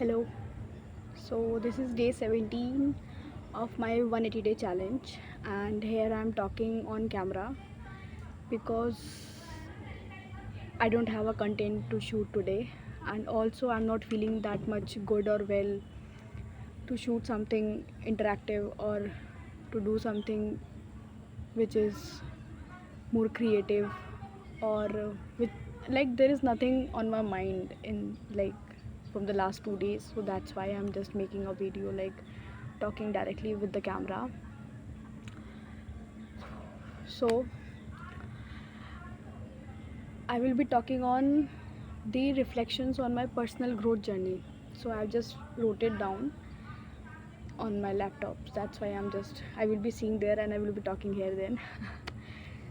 Hello. So this is day 17 of my 180 day challenge, and here I'm talking on camera because I don't have a content to shoot today, and also I'm not feeling that much good or well to shoot something interactive or to do something which is more creative or with like there is nothing on my mind in like from the last 2 days, so that's why I'm just making a video like talking directly with the camera. So I will be talking on the reflections on my personal growth journey. So I've just wrote it down on my laptop. That's why I will be seeing there and I will be talking here then.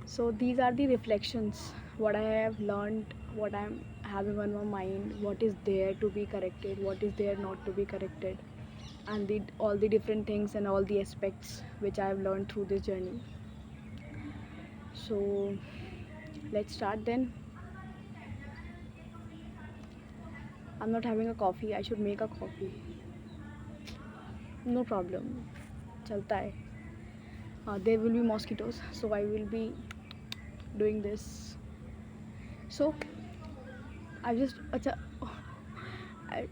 So these are the reflections, what I have learned, what I'm having on my mind, what is there to be corrected, what is there not to be corrected, and all the different things and all the aspects which I have learned through this journey. So let's start then. I'm not having a coffee. I should make a coffee. No problem. Chalta hai. There will be mosquitoes, so I will be doing this. So I just acha, I,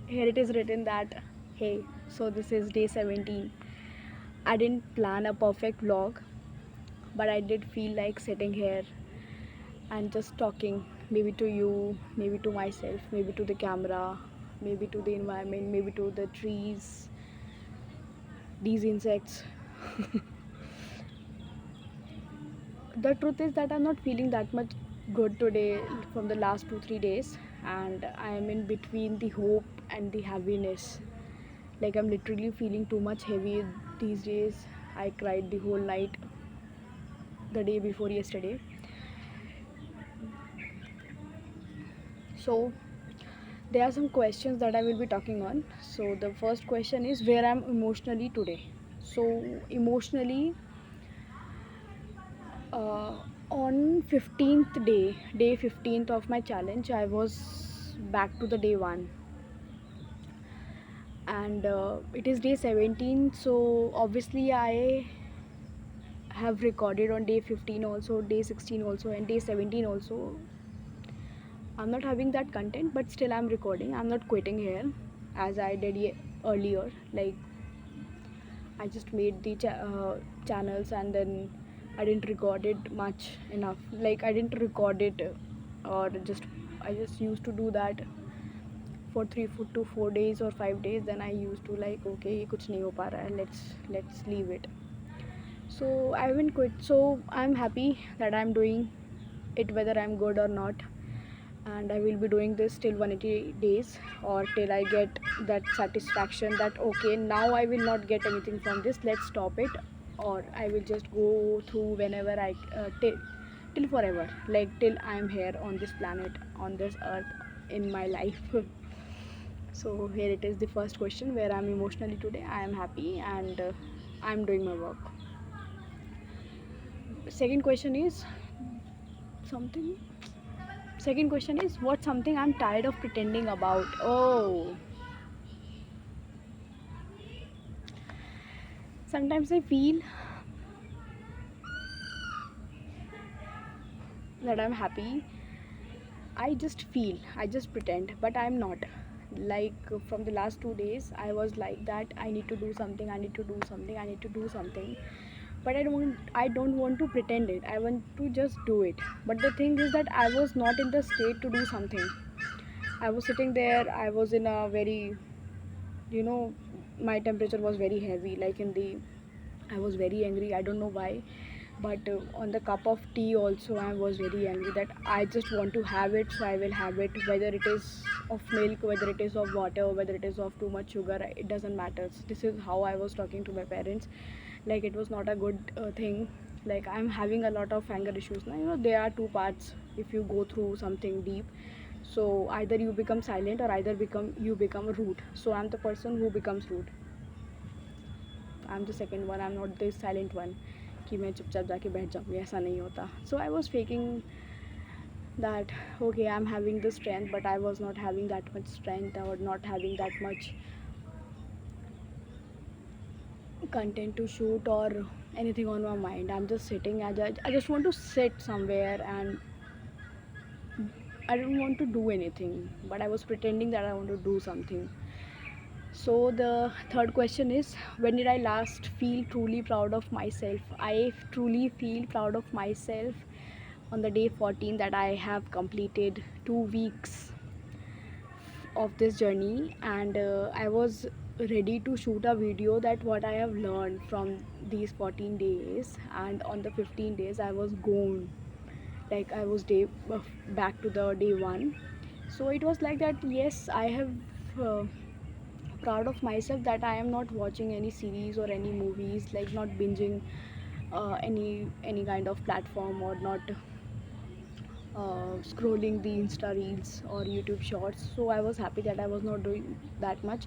here it is written that hey. So this is day 17. I didn't plan a perfect vlog, but I did feel like sitting here and just talking, maybe to you, maybe to myself, maybe to the camera, maybe to the environment, maybe to the trees, these insects. The truth is that I'm not feeling that much good today from the last 2 3 days, and I am in between the hope and the heaviness. Like I'm literally feeling too much heavy these days. I cried the whole night the day before yesterday. So there are some questions that I will be talking on. So the first question is where I'm emotionally today. So emotionally, uh, on 15th day 15th of my challenge, I was back to the day 1, and it is day 17. So obviously I have recorded on day 15 also, day 16 also, and day 17 also. I'm not having that content, but still I'm recording. I'm not quitting here as I did earlier. Like I just made the channels and then I didn't record it much enough. Like I didn't record it, or just I just used to do that for 3 to 4 days or 5 days. Then I used to like, okay, ये कुछ नहीं हो पा रहा है, let's leave it. So I haven't quit. So I'm happy that I'm doing it whether I'm good or not, and I will be doing this till 180 days, or till I get that satisfaction that okay, now I will not get anything from this, let's stop it, or I will just go through whenever I till forever, like till I'm here on this planet, on this earth, in my life. So here it is, the first question, where I'm emotionally today. I am happy, and I'm doing my work. Second question is something Second question is what's something I'm tired of pretending about. Oh, sometimes I feel that I'm happy. I just pretend, but I'm not. Like from the last 2 days, I was like that. I need to do something. I need to do something. I need to do something. But I don't want to pretend it. I want to just do it. But the thing is that I was not in the state to do something. I was sitting there. I was in a very, you know, my temperature was very heavy. Like I was very angry. I don't know why, but on the cup of tea also I was very angry that I just want to have it, so I will have it. Whether it is of milk, whether it is of water, whether it is of too much sugar, it doesn't matter. This is how I was talking to my parents. Like it was not a good thing. Like I'm having a lot of anger issues now. There are two parts if you go through something deep. So either you become silent or either become you become rude. So I'm the person who becomes rude. I'm the second one. I'm not the silent one कि मैं चुपचाप जाके बैठ जाऊँगी, ऐसा नहीं होता. So I was faking that okay, I'm having the strength, but I was not having that much strength or not having that much content to shoot or anything on my mind. I'm just sitting. I just want to sit somewhere and I don't want to do anything, but I was pretending that I want to do something. So the third question is, when did I last feel truly proud of myself? I truly feel proud of myself on the day 14 that I have completed 2 weeks of this journey, and I was ready to shoot a video that what I have learned from these 14 days, and on the 15 days I was gone, like I was back to the day one. So it was like that. Yes, I have uh, proud of myself that I am not watching any series or any movies, like not binging any kind of platform, or not scrolling the Insta reels or YouTube shorts. So I was happy that I was not doing that much,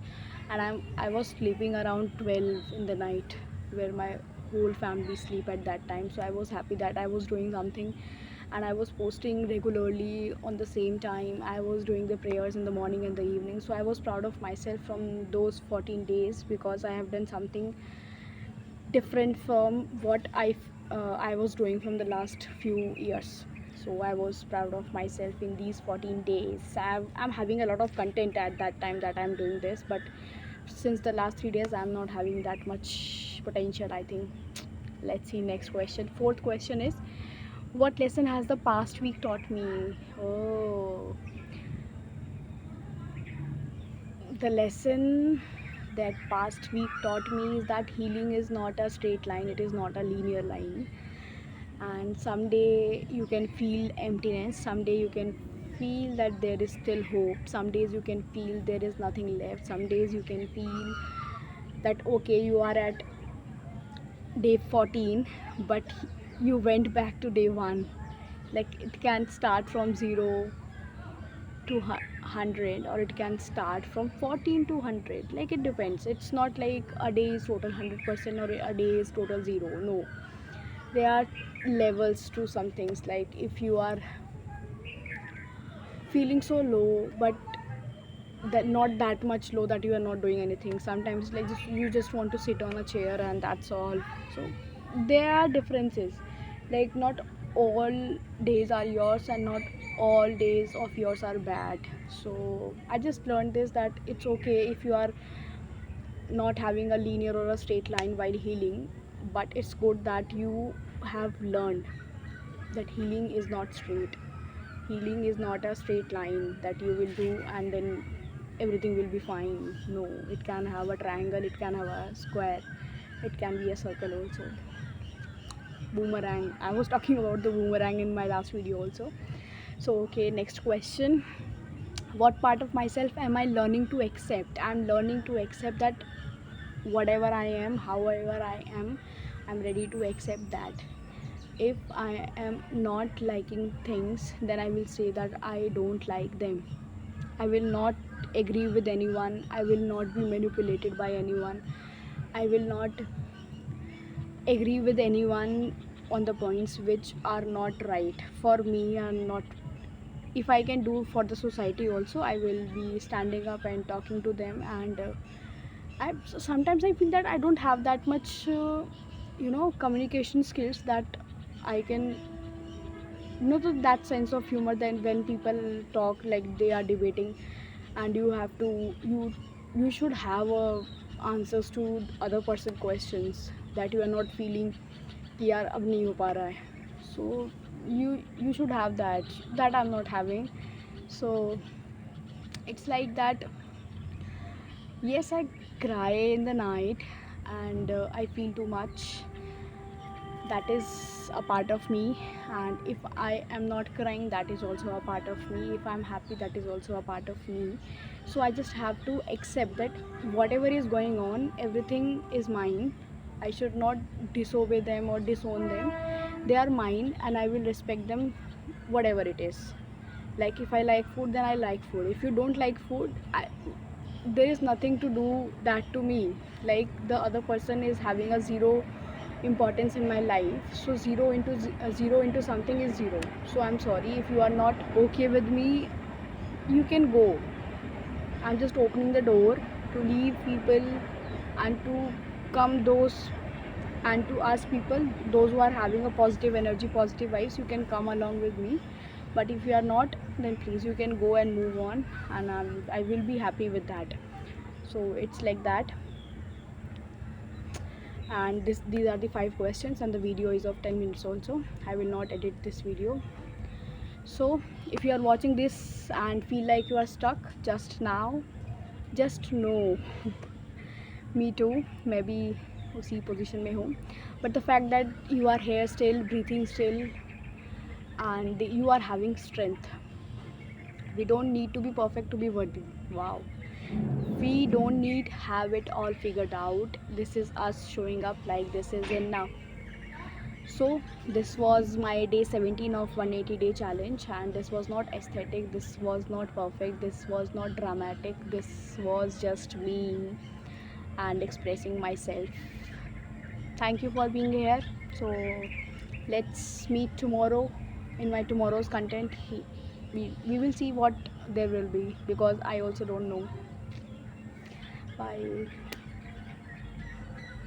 and I was sleeping around 12 in the night, where my whole family sleep at that time. So I was happy that I was doing something, and I was posting regularly on the same time. I was doing the prayers in the morning and the evening. So I was proud of myself from those 14 days, because I have done something different from what I was doing from the last few years. So I was proud of myself in these 14 days. I'm having a lot of content at that time that I'm doing this, but since the last 3 days I'm not having that much potential, I think. Let's see, next question. Fourth question is, what lesson has the past week taught me? Oh, the lesson that past week taught me is that healing is not a straight line, it is not a linear line. And someday you can feel emptiness, someday you can feel that there is still hope, some days you can feel there is nothing left, some days you can feel that okay, you are at day 14, but you went back to day 1. Like it can start from 0 to 100, or it can start from 14 to 100. Like it depends, it's not like a day is total 100% or a day is total 0. No, there are levels to some things. Like if you are feeling so low, but that not that much low that you are not doing anything, sometimes like you just want to sit on a chair and that's all. So there are differences. Like not all days are yours, and not all days of yours are bad. So I just learned this, that it's okay if you are not having a linear or a straight line while healing, but it's good that you have learned that healing is not straight. Healing is not a straight line that you will do and then everything will be fine. No, it can have a triangle, it can have a square, it can be a circle also. Boomerang, I was talking about the boomerang in my last video also. So okay, next question. What part of myself am I learning to accept? I'm learning to accept that whatever I am, however I am, I'm ready to accept that. If I am not liking things, then I will say that I don't like them. I will not agree with anyone. I will not be manipulated by anyone. I will not agree with anyone on the points which are not right for me and not. If I can do for the society also, I will be standing up and talking to them. And sometimes I feel that I don't have that much, communication skills that I can that sense of humor. Then when people talk like they are debating, and you should have answers to other person questions that you are not feeling कि यार अब नहीं हो पा रहा है. So you should have that I'm not having. So it's like that. Yes, I cry in the night, and I feel too much. That is a part of me. And if I am not crying, that is also a part of me. If I'm happy, that is also a part of me. So I just have to accept that whatever is going on, everything is mine. I should not disobey them or disown them. They are mine, and I will respect them, whatever it is. Like if I like food, then I like food. If you don't like food, there is nothing to do that to me. Like the other person is having a zero importance in my life. So 0 into something is 0. So I'm sorry if you are not okay with me, you can go. I'm just opening the door to leave people and to come those and to ask people, those who are having a positive energy, positive vibes, you can come along with me. But if you are not, then please you can go and move on, and I will be happy with that. So it's like that. And these are the 5 questions, and the video is of 10 minutes also. I will not edit this video. So if you are watching this and feel like you are stuck just now, just know me too, maybe उसी position में हूँ, but the fact that you are here still, breathing still, and you are having strength. We don't need to be perfect to be worthy. Wow. We don't need have it all figured out. This is us showing up like this is in now. So this was my day 17 of 180 day challenge, and this was not aesthetic, this was not perfect, this was not dramatic, this was just me and expressing myself. Thank you for being here. So let's meet tomorrow in my tomorrow's content. We will see what there will be, because I also don't know. Bye.